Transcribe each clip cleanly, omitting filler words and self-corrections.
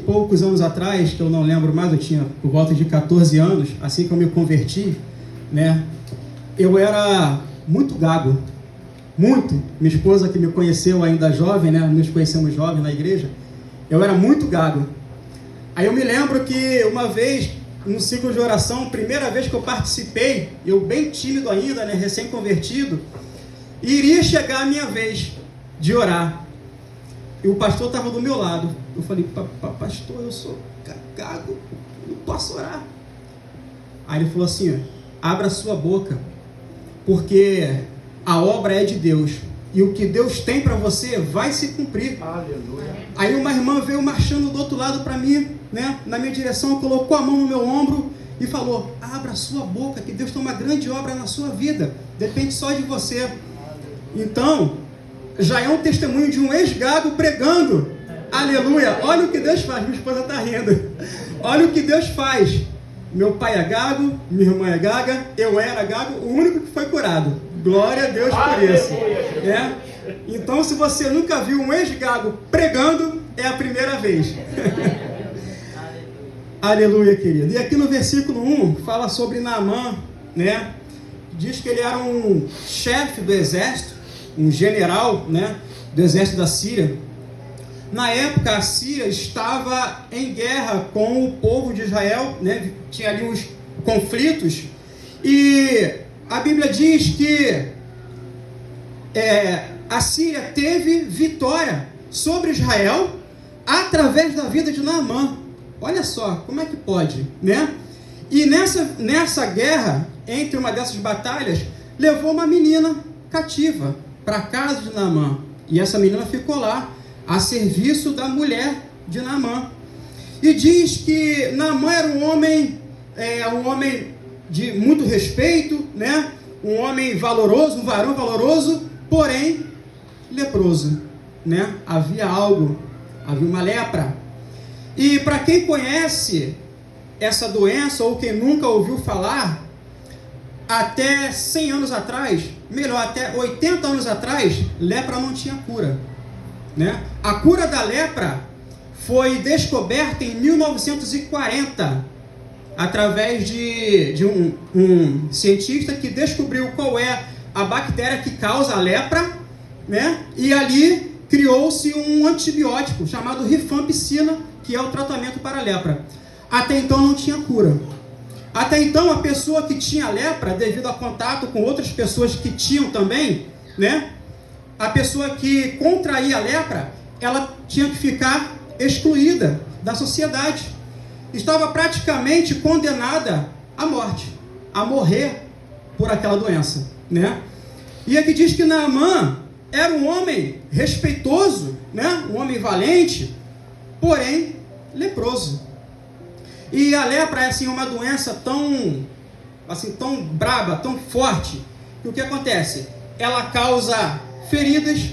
Poucos anos atrás, que eu não lembro mais, eu tinha por volta de 14 anos, assim que eu me converti, né? Eu era muito gago, muito. Minha esposa, que me conheceu ainda jovem, né? Nos conhecemos jovens na igreja. Eu era muito gago. Aí eu me lembro que uma vez, no ciclo de oração, primeira vez que eu participei, eu bem tímido ainda, né? Recém-convertido, iria chegar a minha vez de orar. E o pastor estava do meu lado. Eu falei, pastor, eu sou gago, não posso orar. Aí ele falou assim, abra sua boca, porque a obra é de Deus, e o que Deus tem para você vai se cumprir. Aleluia. Aí uma irmã veio marchando do outro lado para mim, né, na minha direção, colocou a mão no meu ombro e falou, abra sua boca, que Deus tem uma grande obra na sua vida, depende só de você. Então, já é um testemunho de um ex-gago pregando. Aleluia! Olha o que Deus faz. Minha esposa está rindo. Olha o que Deus faz. Meu pai é gago, minha irmã é gaga, eu era gago, o único que foi curado. Glória a Deus por isso. É? Então, se você nunca viu um ex-gago pregando, é a primeira vez. Aleluia, querido. E aqui no versículo 1, fala sobre Naamã, né? Diz que ele era um chefe do exército, um general, né, do exército da Síria. Na época, a Síria estava em guerra com o povo de Israel, né? Tinha ali uns conflitos, e a Bíblia diz que a Síria teve vitória sobre Israel através da vida de Naamã. Olha só, como é que pode, né? E nessa guerra, entre uma dessas batalhas, levou uma menina cativa para a casa de Naamã, e essa menina ficou lá a serviço da mulher de Naamã. E diz que Naamã era um homem de muito respeito, né? Um homem valoroso, um varão valoroso, porém leproso, né? Havia algo, havia uma lepra. E para quem conhece essa doença, ou quem nunca ouviu falar, até 100 anos atrás, melhor, até 80 anos atrás, lepra não tinha cura, né? A cura da lepra foi descoberta em 1940, através de um cientista que descobriu qual é a bactéria que causa a lepra, né? E ali criou-se um antibiótico chamado rifampicina, que é o tratamento para a lepra. Até então não tinha cura. Até então, a pessoa que tinha lepra, devido a contato com outras pessoas que tinham também, né? A pessoa que contraía a lepra, ela tinha que ficar excluída da sociedade. Estava praticamente condenada à morte, a morrer por aquela doença, né? E aqui diz que Naamã era um homem respeitoso, né? Um homem valente, porém leproso. E a lepra é assim, uma doença tão braba, tão forte, que o que acontece? Ela causa feridas,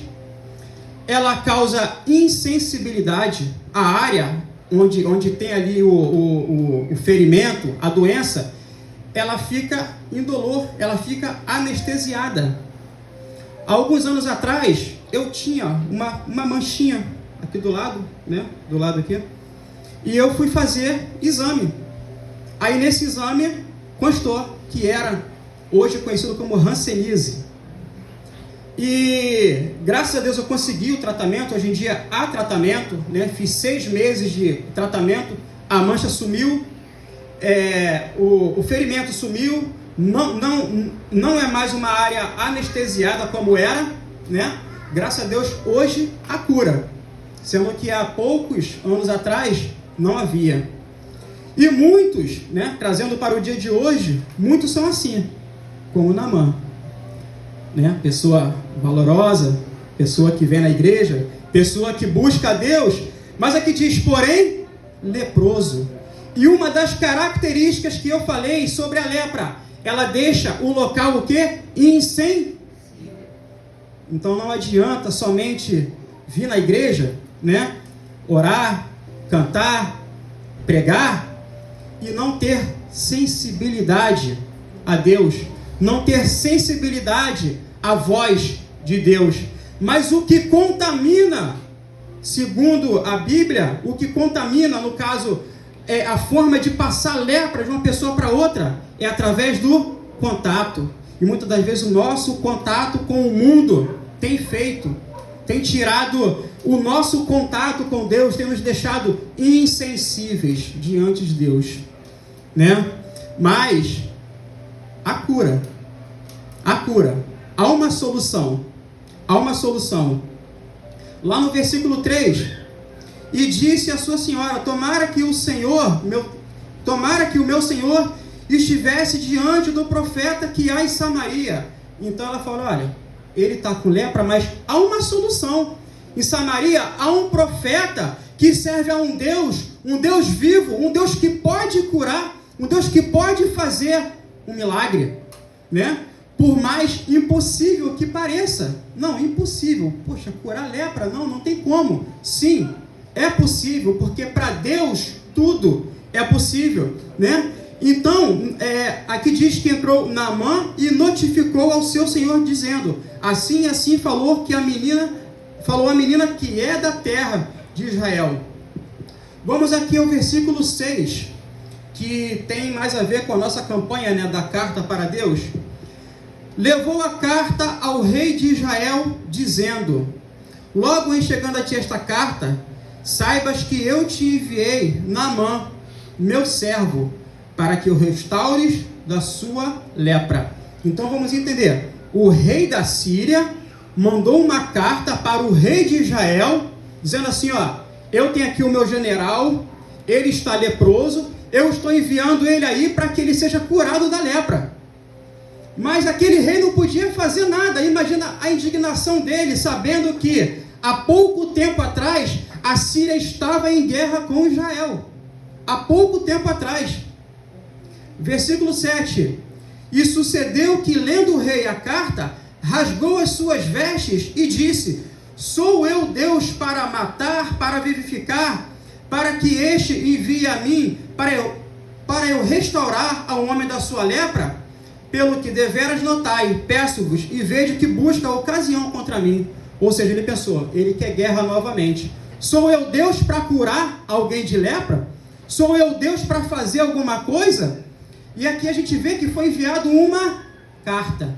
ela causa insensibilidade à área onde tem ali o ferimento, a doença, ela fica indolor, ela fica anestesiada. Há alguns anos atrás, eu tinha uma manchinha aqui do lado, né? Do lado aqui. E eu fui fazer exame. Aí nesse exame constou que era hoje conhecido como hanseníase. E graças a Deus eu consegui o tratamento. Hoje em dia há tratamento, né? Fiz 6 meses de tratamento. A mancha sumiu, o ferimento sumiu. Não é mais uma área anestesiada como era, né? Graças a Deus hoje há cura, sendo que há poucos anos atrás não havia. E muitos, né, trazendo para o dia de hoje, muitos são assim, como Naamã, né? Pessoa valorosa, pessoa que vem na igreja, pessoa que busca a Deus, mas aqui diz, porém, leproso. E uma das características que eu falei sobre a lepra, ela deixa o local o quê? Insensível. Então não adianta somente vir na igreja, né, orar, cantar, pregar e não ter sensibilidade a Deus, não ter sensibilidade à voz de Deus. Mas o que contamina segundo a Bíblia, o que contamina, no caso, a forma de passar lepra de uma pessoa para outra, é através do contato. E muitas das vezes o nosso contato com o mundo tem tirado o nosso contato com Deus, tem nos deixado insensíveis diante de Deus, né? Mas há cura, há uma solução. Lá no versículo 3, e disse a sua senhora: tomara que o meu senhor estivesse diante do profeta que há em Samaria. Então ela falou: olha, ele está com lepra, mas há uma solução. Em Samaria há um profeta que serve a um Deus vivo, um Deus que pode curar, um Deus que pode fazer um milagre, né? Por mais impossível que pareça. Não, impossível. Poxa, curar lepra? Não tem como. Sim, é possível, porque para Deus tudo é possível, né? Então, aqui diz que entrou Naamã e notificou ao seu senhor, dizendo: assim falou a menina que é da terra de Israel. Vamos aqui ao versículo 6, que tem mais a ver com a nossa campanha, né, da carta para Deus. Levou a carta ao rei de Israel, dizendo: logo em chegando a ti esta carta, saibas que eu te enviei Naamã, meu servo, para que o restaures da sua lepra. Então vamos entender. O rei da Síria mandou uma carta para o rei de Israel, dizendo assim: ó, eu tenho aqui o meu general, ele está leproso, eu estou enviando ele aí para que ele seja curado da lepra. Mas aquele rei não podia fazer nada. Imagina a indignação dele, sabendo que há pouco tempo atrás a Síria estava em guerra com Israel. Há pouco tempo atrás. Versículo 7. E sucedeu que, lendo o rei a carta, rasgou as suas vestes e disse: sou eu Deus para matar, para vivificar, para que este envie a mim, para eu restaurar ao homem da sua lepra? Pelo que deveras notai, peço-vos, e vejo que busca ocasião contra mim. Ou seja, ele pensou, ele quer guerra novamente. Sou eu Deus para curar alguém de lepra? Sou eu Deus para fazer alguma coisa? E aqui a gente vê que foi enviado uma carta.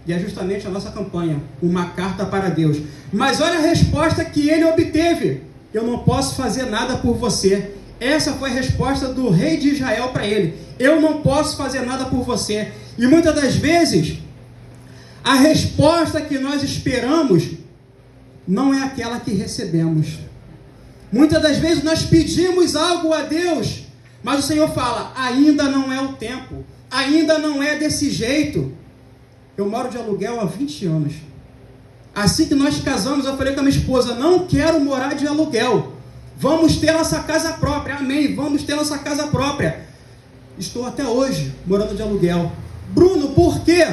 E é justamente a nossa campanha, uma carta para Deus. Mas olha a resposta que ele obteve: eu não posso fazer nada por você. Essa foi a resposta do rei de Israel para ele: eu não posso fazer nada por você. E muitas das vezes, a resposta que nós esperamos não é aquela que recebemos. Muitas das vezes nós pedimos algo a Deus, mas o Senhor fala: ainda não é o tempo, ainda não é desse jeito. Eu moro de aluguel há 20 anos. Assim que nós casamos, eu falei com a minha esposa: não quero morar de aluguel. Vamos ter nossa casa própria. Amém, vamos ter nossa casa própria. Estou até hoje morando de aluguel. Bruno, por quê?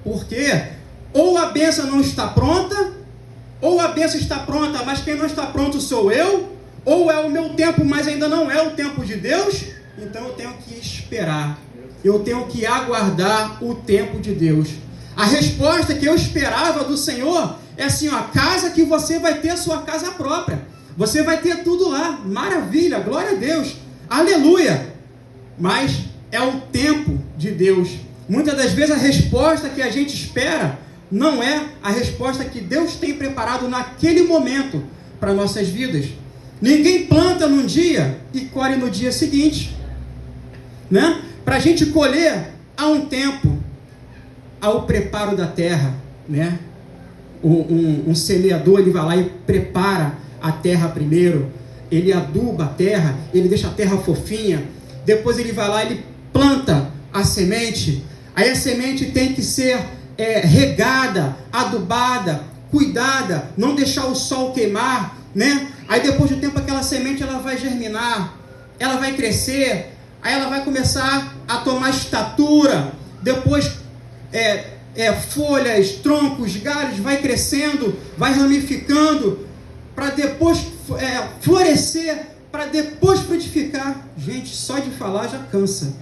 Porque ou a bênção não está pronta, ou a bênção está pronta, mas quem não está pronto sou eu, ou é o meu tempo, mas ainda não é o tempo de Deus. Então eu tenho que esperar, eu tenho que aguardar o tempo de Deus. A resposta que eu esperava do Senhor é assim: ó, casa que você vai ter a sua casa própria, você vai ter tudo lá, maravilha, glória a Deus, aleluia. Mas é o tempo de Deus. Muitas das vezes a resposta que a gente espera não é a resposta que Deus tem preparado naquele momento para nossas vidas. Ninguém planta num dia e colhe no dia seguinte, né? Para a gente colher, há um tempo, há o preparo da terra, né? Um semeador, ele vai lá e prepara a terra primeiro, ele aduba a terra, ele deixa a terra fofinha, depois ele vai lá e ele planta a semente. Aí a semente tem que ser regada, adubada, cuidada, não deixar o sol queimar, né? Aí depois de um tempo aquela semente ela vai germinar, ela vai crescer, aí ela vai começar a tomar estatura, depois folhas, troncos, galhos, vai crescendo, vai ramificando, para depois florescer, para depois frutificar. Gente, só de falar já cansa.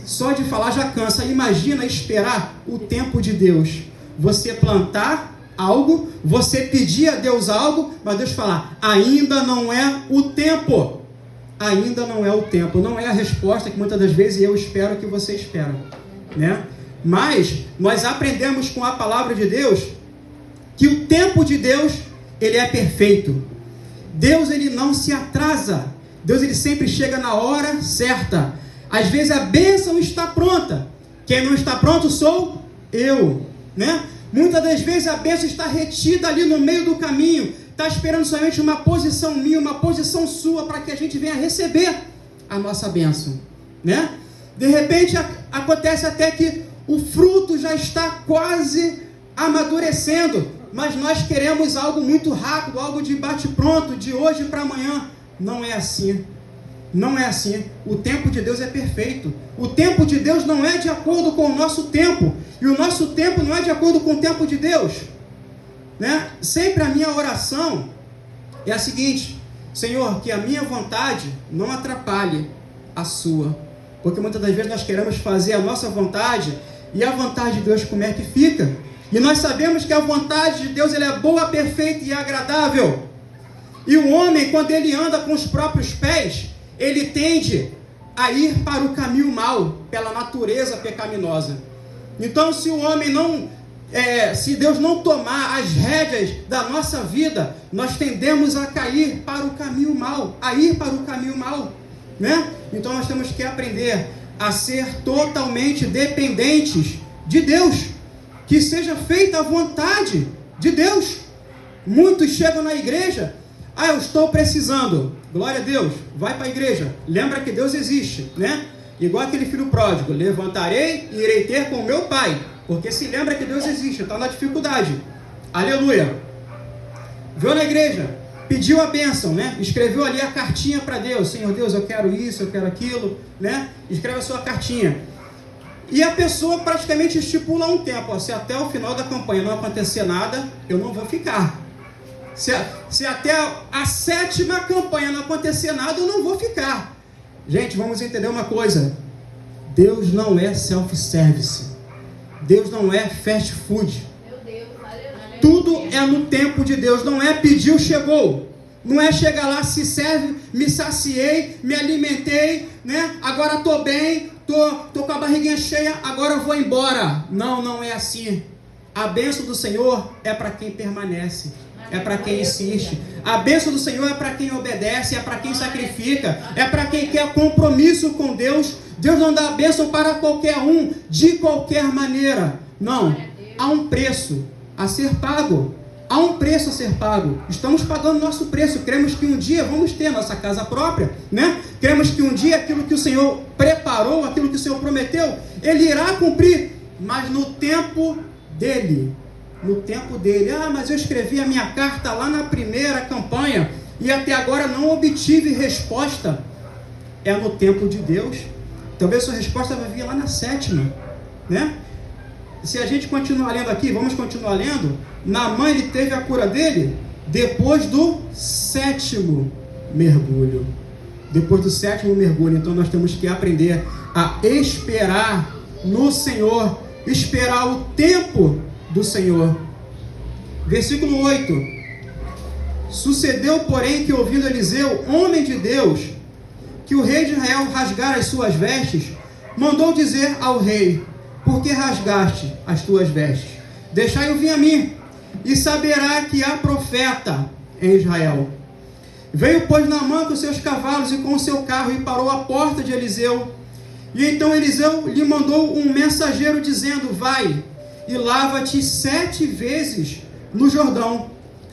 Só de falar já cansa. Imagina esperar o tempo de Deus. Você plantar, algo, você pedir a Deus algo, mas Deus falar, ainda não é o tempo. Ainda não é o tempo. Não é a resposta que muitas das vezes eu espero que você espera, né? Mas nós aprendemos com a palavra de Deus que o tempo de Deus, ele é perfeito. Deus, ele não se atrasa. Deus, ele sempre chega na hora certa. Às vezes a bênção está pronta. Quem não está pronto sou eu, né? Muitas das vezes a bênção está retida ali no meio do caminho. Está esperando somente uma posição minha, uma posição sua, para que a gente venha receber a nossa bênção, né? De repente acontece até que o fruto já está quase amadurecendo, mas nós queremos algo muito rápido, algo de bate-pronto, de hoje para amanhã. Não é assim. Não é assim. O tempo de Deus é perfeito. O tempo de Deus não é de acordo com o nosso tempo. E o nosso tempo não é de acordo com o tempo de Deus, né? Sempre a minha oração é a seguinte: Senhor, que a minha vontade não atrapalhe a sua. Porque muitas das vezes nós queremos fazer a nossa vontade, e a vontade de Deus como é que fica? E nós sabemos que a vontade de Deus, ela é boa, perfeita e agradável. E o homem, quando ele anda com os próprios pés, ele tende a ir para o caminho mau, pela natureza pecaminosa. Então, se o homem se Deus não tomar as rédeas da nossa vida, nós tendemos a cair para o caminho mau, a ir para o caminho mau, né? Então nós temos que aprender a ser totalmente dependentes de Deus, que seja feita a vontade de Deus. Muitos chegam na igreja, eu estou precisando, glória a Deus, vai para a igreja, lembra que Deus existe, né? Igual aquele filho pródigo, levantarei e irei ter com o meu pai, porque se lembra que Deus existe, está na dificuldade, aleluia. Veio na igreja, pediu a bênção, né? Escreveu ali a cartinha para Deus, Senhor Deus, eu quero isso, eu quero aquilo, né? Escreve a sua cartinha. E a pessoa praticamente estipula um tempo, se até o final da campanha não acontecer nada, eu não vou ficar. Se até a 7ª campanha não acontecer nada, eu não vou ficar. Gente, vamos entender uma coisa: Deus não é self-service, Deus não é fast food. Tudo é no tempo de Deus, não é pediu, chegou. Não é chegar lá, se serve, me saciei, me alimentei, né? Agora estou bem, tô com a barriguinha cheia, agora eu vou embora. Não, não é assim. A bênção do Senhor é para quem permanece, é para quem insiste. A bênção do Senhor é para quem obedece, é para quem sacrifica, é para quem quer compromisso com Deus. Deus não dá a bênção para qualquer um, de qualquer maneira. Não, há um preço a ser pago. Há um preço a ser pago. Estamos pagando nosso preço. Cremos que um dia vamos ter nossa casa própria, né? Cremos que um dia aquilo que o Senhor preparou, aquilo que o Senhor prometeu, Ele irá cumprir, mas no tempo dEle. No tempo dEle. Mas eu escrevi a minha carta lá na primeira campanha e até agora não obtive resposta. É no tempo de Deus. Talvez sua resposta vai vir lá na 7ª, né? Se a gente continuar lendo aqui, vamos continuar lendo. Naamã, ele teve a cura dele depois do 7º mergulho. Depois do 7º mergulho. Então nós temos que aprender a esperar no Senhor, esperar o tempo do Senhor. Versículo 8. Sucedeu, porém, que ouvindo Eliseu, homem de Deus, que o rei de Israel rasgara as suas vestes, mandou dizer ao rei: por que rasgaste as tuas vestes? Deixai-o vir a mim, e saberá que há profeta em Israel. Veio, pois, Naamã com seus cavalos e com o seu carro, e parou à porta de Eliseu. E então Eliseu lhe mandou um mensageiro, dizendo: vai e lava-te 7 vezes no Jordão,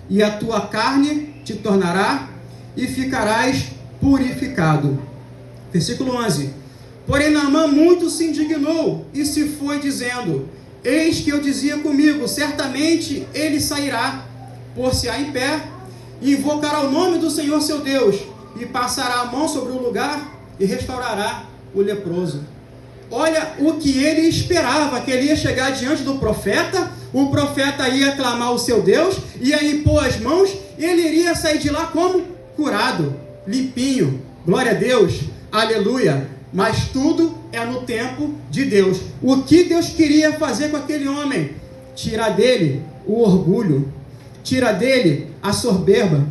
e a tua carne te tornará, e ficarás purificado. Versículo 11. Porém Naamã muito se indignou e se foi, dizendo: eis que eu dizia comigo, certamente ele sairá, pôr-se-á em pé, e invocará o nome do Senhor seu Deus, e passará a mão sobre o lugar, e restaurará o leproso. Olha o que ele esperava, que ele ia chegar diante do profeta, o profeta ia clamar o seu Deus, ia impor as mãos, e ele iria sair de lá como? Curado, limpinho, glória a Deus, aleluia. Mas tudo é no tempo de Deus. O que Deus queria fazer com aquele homem? Tirar dele o orgulho, tira dele a soberba,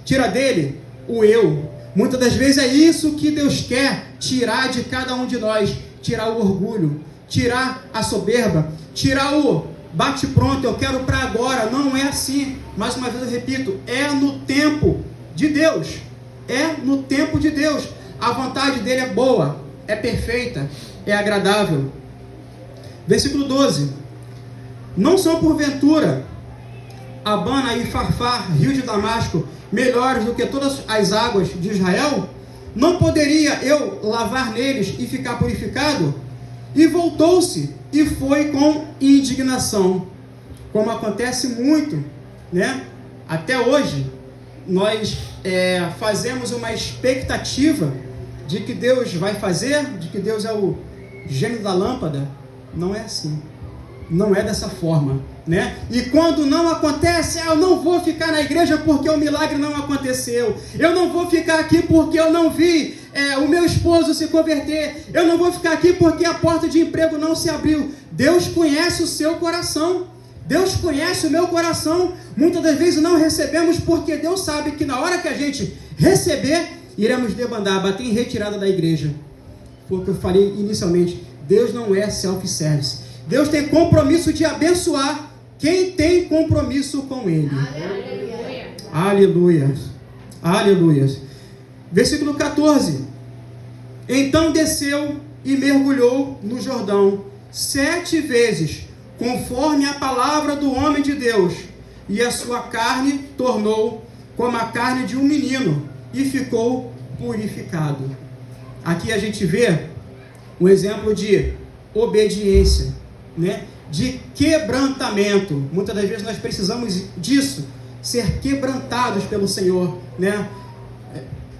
tira dele o eu. Muitas das vezes é isso que Deus quer tirar de cada um de nós, tirar o orgulho, tirar a soberba, tirar o bate pronto, eu quero para agora. Não é assim. Mais uma vez eu repito, é no tempo de Deus. É no tempo de Deus. A vontade dele é boa, é perfeita, é agradável. Versículo 12. Não são porventura Abana e Farfar, rio de Damasco, melhores do que todas as águas de Israel? Não poderia eu lavar neles e ficar purificado? E voltou-se e foi com indignação, como acontece muito, né? Até hoje, nós fazemos uma expectativa de que Deus vai fazer, de que Deus é o gênio da lâmpada. Não é assim, não é dessa forma, né? E quando não acontece, eu não vou ficar na igreja porque o milagre não aconteceu, eu não vou ficar aqui porque eu não vi o meu esposo se converter, eu não vou ficar aqui porque a porta de emprego não se abriu. Deus conhece o seu coração, Deus conhece o meu coração. Muitas das vezes não recebemos porque Deus sabe que na hora que a gente receber, iremos debandar, bater em retirada da igreja. Foi o que eu falei inicialmente, Deus não é self-service. Deus tem compromisso de abençoar quem tem compromisso com Ele. Aleluia. Aleluia. Versículo 14. Então desceu e mergulhou no Jordão 7 vezes, conforme a palavra do homem de Deus, e a sua carne tornou como a carne de um menino, e ficou purificado. Aqui a gente vê um exemplo de obediência, né? De quebrantamento. Muitas das vezes nós precisamos disso, ser quebrantados pelo Senhor, né?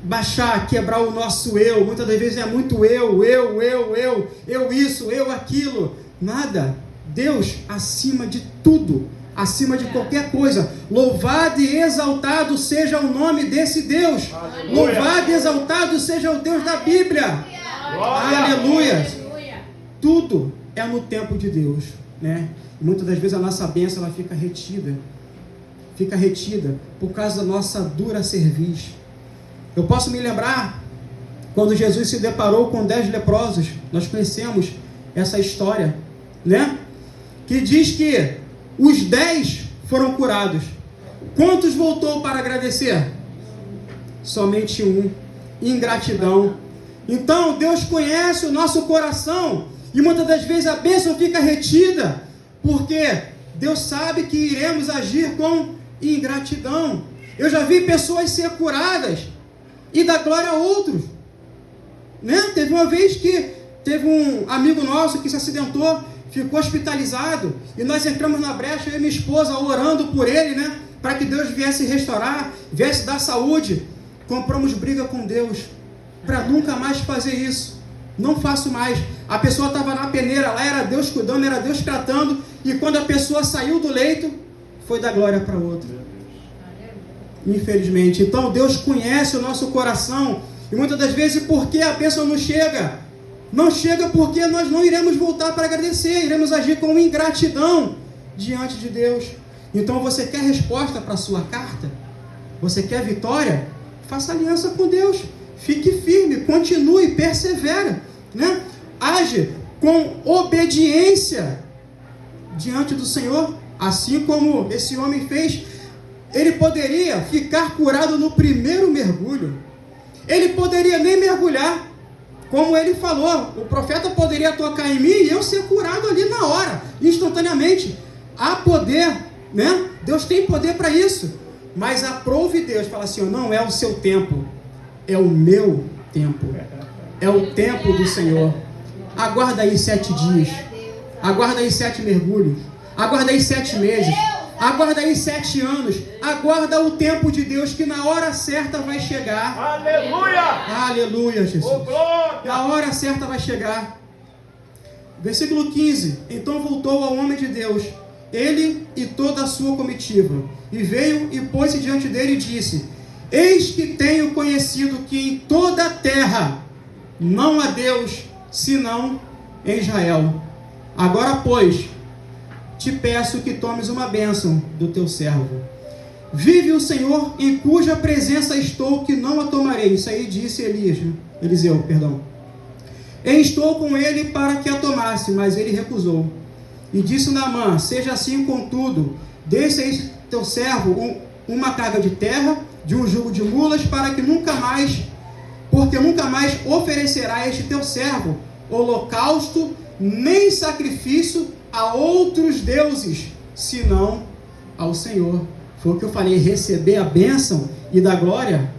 Baixar, quebrar o nosso eu. Muitas das vezes é muito eu isso, eu aquilo. Nada. Deus acima de tudo, acima de qualquer coisa. Louvado e exaltado seja o nome desse Deus. Aleluia. Louvado e exaltado seja o Deus da Bíblia. Aleluia. Tudo é no tempo de Deus, né? E muitas das vezes a nossa bênção ela fica retida por causa da nossa dura cerviz. Eu posso me lembrar quando Jesus se deparou com 10 leprosos. Nós conhecemos essa história, né? Que diz que os 10 foram curados. Quantos voltou para agradecer? Somente um. Ingratidão. Então Deus conhece o nosso coração, e muitas das vezes a bênção fica retida porque Deus sabe que iremos agir com ingratidão. Eu já vi pessoas ser curadas e dar glória a outros, né? Teve uma vez que teve um amigo nosso que se acidentou, ficou hospitalizado, e nós entramos na brecha, eu e minha esposa orando por ele, né? Para que Deus viesse restaurar, viesse dar saúde. Compramos briga com Deus para nunca mais fazer isso. Não faço mais. A pessoa estava na peneira, lá era Deus cuidando, era Deus tratando, e quando a pessoa saiu do leito, foi dar glória para outra. Infelizmente. Então Deus conhece o nosso coração, e muitas das vezes porque a bênção não chega porque nós não iremos voltar para agradecer, iremos agir com ingratidão diante de Deus. Então você quer resposta para a sua carta? Você quer vitória? Faça aliança com Deus, fique firme, continue, persevera, né? Age com obediência diante do Senhor, assim como esse homem fez. Ele poderia ficar curado no primeiro mergulho, ele poderia nem mergulhar, como ele falou, o profeta poderia tocar em mim e eu ser curado ali na hora, instantaneamente. Há poder, né? Deus tem poder para isso, mas aprove Deus, fala assim, não é o seu tempo, é o meu tempo, é o tempo do Senhor. Aguarda aí 7 dias, aguarda aí 7 mergulhos, aguarda aí 7 meses, aguarda aí 7 anos, aguarda o tempo de Deus, que na hora certa vai chegar. Aleluia! Aleluia, Jesus. A hora certa vai chegar. Versículo 15. Então voltou ao homem de Deus, ele e toda a sua comitiva, e veio e pôs-se diante dele e disse, eis que tenho conhecido que em toda a terra não há Deus, senão em Israel. Agora, pois, te peço que tomes uma bênção do teu servo. Vive o Senhor, em cuja presença estou, que não a tomarei. Isso aí disse Eliseu. E estou com ele para que a tomasse, mas ele recusou. E disse Naamã: seja assim, contudo, deixa teu servo uma carga de terra, de um jugo de mulas, porque nunca mais oferecerá este teu servo holocausto, nem sacrifício a outros deuses, senão ao Senhor. Foi o que eu falei, receber a bênção e dar glória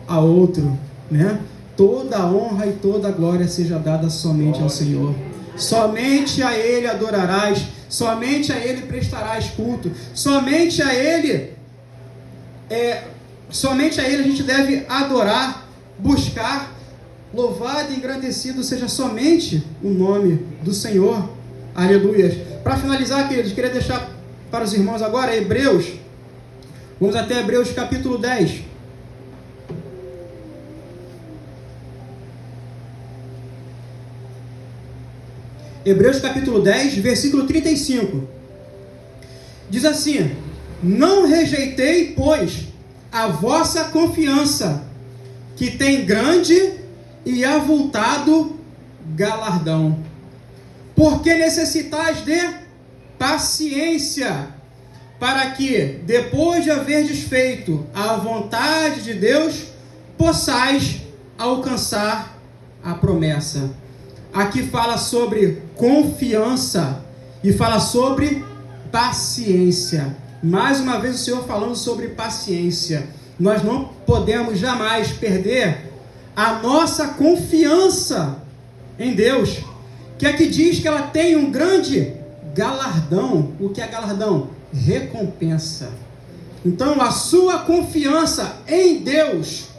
a outro, né? Toda a honra e toda a glória seja dada somente ao Senhor. Somente a Ele adorarás, somente a Ele prestarás culto, somente a Ele a gente deve adorar, buscar, louvado e engrandecido seja somente o nome do Senhor. Aleluia. Para finalizar, queridos, queria deixar para os irmãos agora Hebreus. Vamos até Hebreus capítulo 10. Hebreus capítulo 10, versículo 35. Diz assim: não rejeitei, pois, a vossa confiança, que tem grande e avultado galardão. Porque necessitais de paciência, para que, depois de haverdes feito a vontade de Deus, possais alcançar a promessa. Aqui fala sobre confiança e fala sobre paciência. Mais uma vez o Senhor falando sobre paciência. Nós não podemos jamais perder a nossa confiança em Deus, que aqui diz que ela tem um grande galardão. O que é galardão? Recompensa. Então a sua confiança em Deus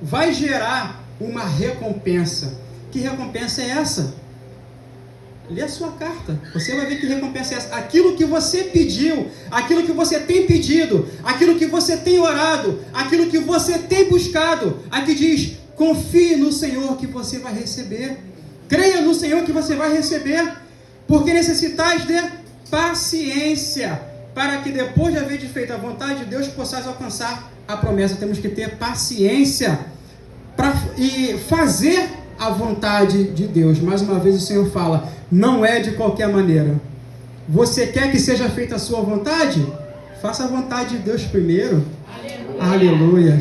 vai gerar uma recompensa. Que recompensa é essa? Lê a sua carta, você vai ver que recompensa é essa. Aquilo que você pediu, aquilo que você tem pedido, aquilo que você tem orado, aquilo que você tem buscado. Aqui diz: confie no Senhor que você vai receber. Creia no Senhor que você vai receber. Porque necessitais de paciência, para que depois de haver feito a vontade de Deus, possais alcançar a promessa. Temos que ter paciência e fazer a vontade de Deus. Mais uma vez o Senhor fala: não é de qualquer maneira. Você quer que seja feita a sua vontade? Faça a vontade de Deus primeiro. Aleluia.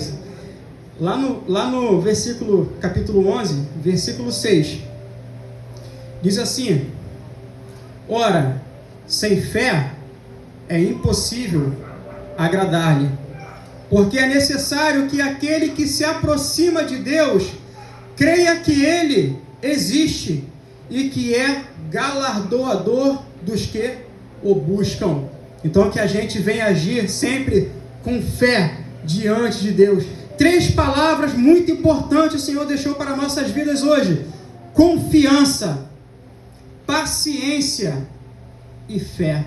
Lá no versículo, capítulo 11, versículo 6, diz assim: ora, sem fé é impossível agradar-lhe, porque é necessário que aquele que se aproxima de Deus creia que Ele existe e que é galardoador dos que o buscam. Então que a gente venha agir sempre com fé diante de Deus. 3 palavras muito importantes o Senhor deixou para nossas vidas hoje: confiança, paciência e fé,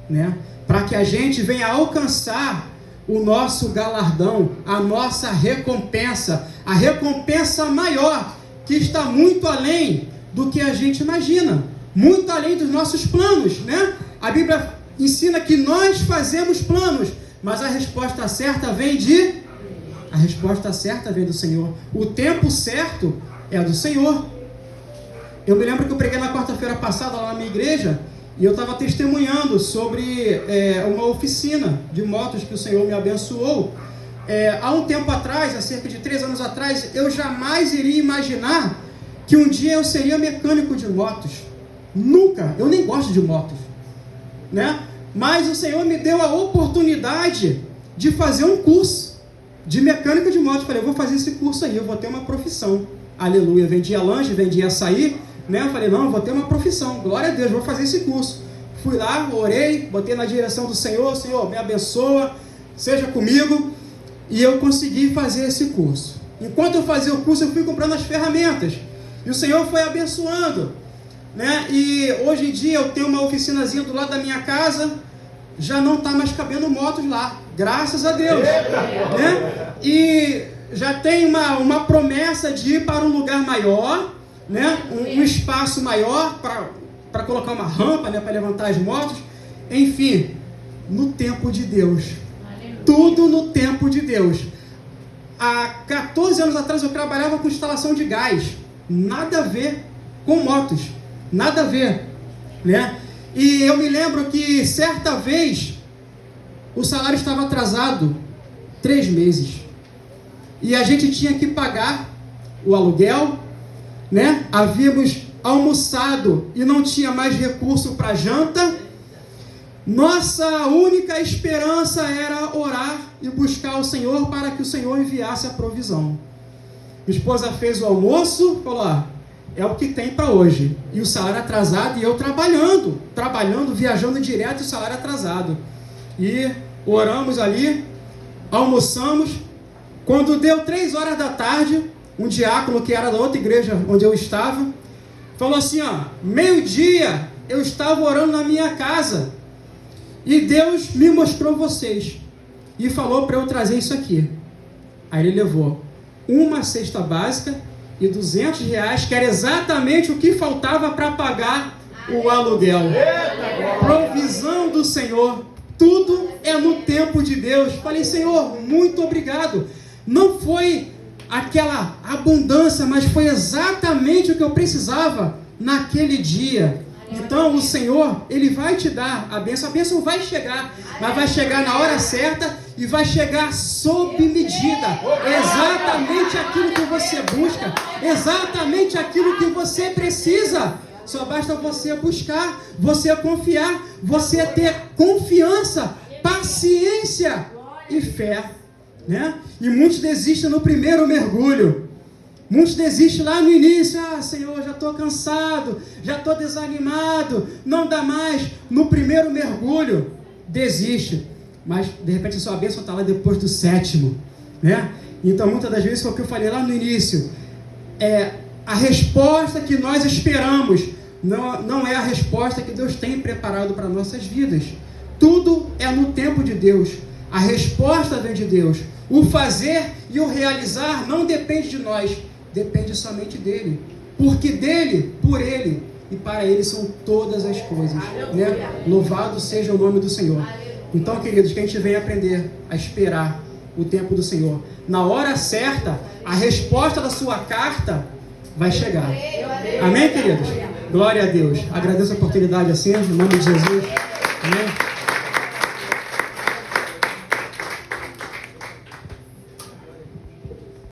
né? Para que a gente venha alcançar o nosso galardão, a nossa recompensa, a recompensa maior, que está muito além do que a gente imagina, muito além dos nossos planos, né? A Bíblia ensina que nós fazemos planos, mas a resposta certa vem do Senhor. O tempo certo é do Senhor. Eu me lembro que eu preguei na quarta-feira passada lá na minha igreja, e eu estava testemunhando sobre uma oficina de motos que o Senhor me abençoou. Há um tempo atrás, há cerca de 3 anos atrás, eu jamais iria imaginar que um dia eu seria mecânico de motos. Nunca, eu nem gosto de motos, né? Mas o Senhor me deu a oportunidade de fazer um curso de mecânico de motos. Falei: eu vou fazer esse curso aí, eu vou ter uma profissão. Aleluia. Vendia lanche, vendia açaí, né? Eu falei: não, eu vou ter uma profissão, glória a Deus, vou fazer esse curso. Fui lá, orei, botei na direção do Senhor: Senhor, me abençoa, seja comigo. E eu consegui fazer esse curso. Enquanto eu fazia o curso, eu fui comprando as ferramentas, e o Senhor foi abençoando, né? E hoje em dia eu tenho uma oficinazinha do lado da minha casa, já não está mais cabendo motos lá, graças a Deus, né? E já tem uma promessa de ir para um lugar maior, né? Um espaço maior para colocar uma rampa, né? Para levantar as motos. Enfim, no tempo de Deus. Tudo no tempo de Deus. Há 14 anos atrás eu trabalhava com instalação de gás. Nada a ver com motos. Nada a ver, né? E eu me lembro que certa vez o salário estava atrasado 3 meses. E a gente tinha que pagar o aluguel, né? Havíamos almoçado e não tinha mais recurso para janta. Nossa única esperança era orar e buscar o Senhor para que o Senhor enviasse a provisão. Minha esposa fez o almoço, falou, ó, é o que tem para hoje. E o salário atrasado, e eu trabalhando, viajando direto, e o salário atrasado. E oramos ali, almoçamos. Quando deu 3 horas da tarde, um diácono que era da outra igreja onde eu estava, falou assim, ó, 12:00, eu estava orando na minha casa, e Deus me mostrou vocês, e falou para eu trazer isso aqui. Aí ele levou uma cesta básica e R$200, que era exatamente o que faltava para pagar o aluguel. Provisão do Senhor, tudo é no tempo de Deus. Falei, Senhor, muito obrigado. Não foi aquela abundância, mas foi exatamente o que eu precisava naquele dia. Então o Senhor, Ele vai te dar a bênção vai chegar, mas vai chegar na hora certa e vai chegar sob medida, exatamente aquilo que você busca, exatamente aquilo que você precisa. Só basta você buscar, você confiar, você ter confiança, paciência e fé, né? E muitos desistem no primeiro mergulho. Muitos desistem lá no início. Ah, Senhor, já estou cansado, já estou desanimado, não dá mais. No primeiro mergulho, desiste. Mas, de repente, a sua bênção está lá depois do 7º, né? Então, muitas das vezes, foi o que eu falei lá no início. A resposta que nós esperamos não é a resposta que Deus tem preparado para nossas vidas. Tudo é no tempo de Deus. A resposta vem de Deus. O fazer e o realizar não depende de nós, depende somente dele. Porque dele, por ele e para ele são todas as coisas, né? Louvado seja o nome do Senhor. Então, queridos, que a gente venha aprender a esperar o tempo do Senhor. Na hora certa, a resposta da sua carta vai chegar. Amém, queridos? Glória a Deus. Agradeço a oportunidade assim, em nome de Jesus. Amém.